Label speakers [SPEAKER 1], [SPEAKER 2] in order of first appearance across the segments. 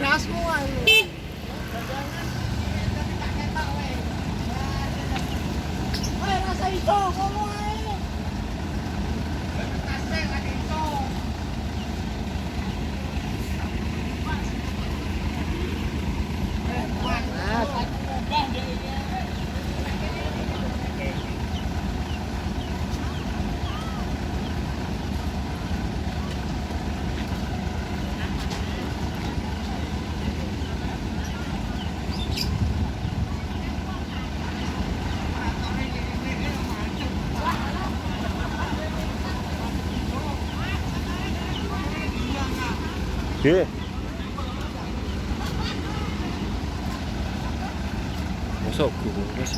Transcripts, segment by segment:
[SPEAKER 1] berasmu ayo. Ayo rasa itu ngomong ayo. Tasnya nggak itu.
[SPEAKER 2] Oke. Masuk gulung guys.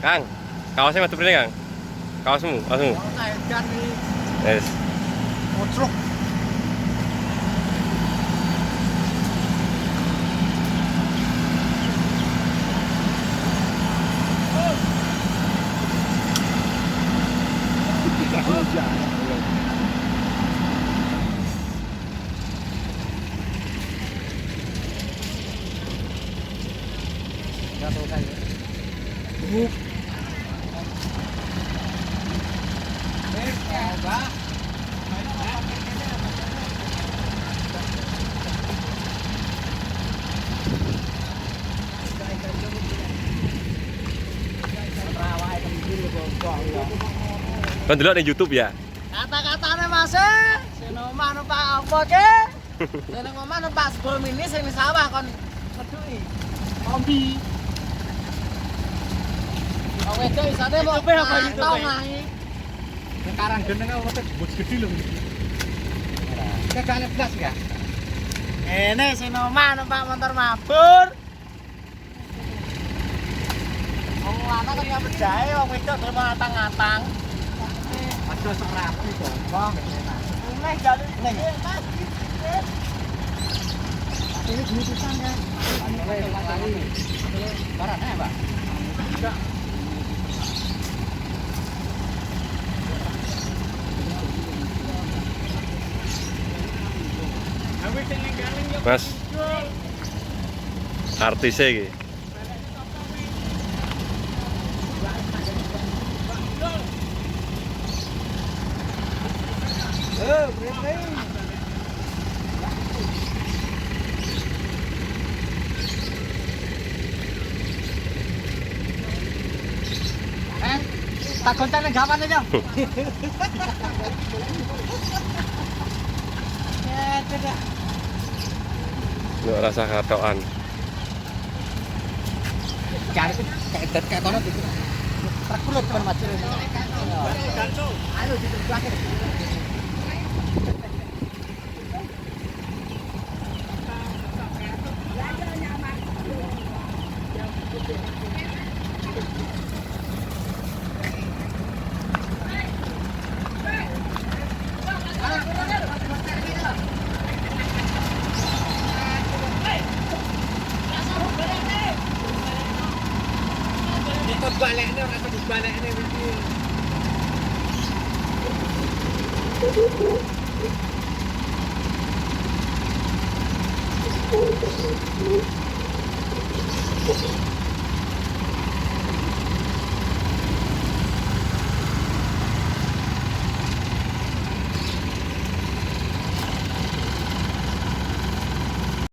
[SPEAKER 2] Kang, kaosnya mati beli Kang. Kaosmu. Yes.
[SPEAKER 1] Motrok.
[SPEAKER 2] Kan dulu di YouTube ya.
[SPEAKER 1] Kata-katanya Mas, senoma numpak apa ke? Saya ngomong numpak 10 mini sing sawah kon meduki. Kombi. Oh wedok isane kok apa itu? Tau ngai.
[SPEAKER 3] Sekarang geneng apa bos gede lho. Kayak gak blas ya?
[SPEAKER 1] Ini si Noma numpak motor mabur. Wong lanang kaya bejahe, wong wedok terus ngatang-ngatang.
[SPEAKER 3] Aduh sok rapi to. Wong.
[SPEAKER 1] Nek jalur ning. Ini jurusan kan.
[SPEAKER 3] Barat ya, Pak? Enggak.
[SPEAKER 2] Mas. Artisnya iki.
[SPEAKER 3] Berhenti. Tak kontak nang gawan aja.
[SPEAKER 1] Ya, tidak.
[SPEAKER 2] Nggak rasa katoan.
[SPEAKER 3] Cari kayak kono gitu. Truk kulit kan macet. Ayo di belakang. Ikut balik nih orang ikut balik nih begini.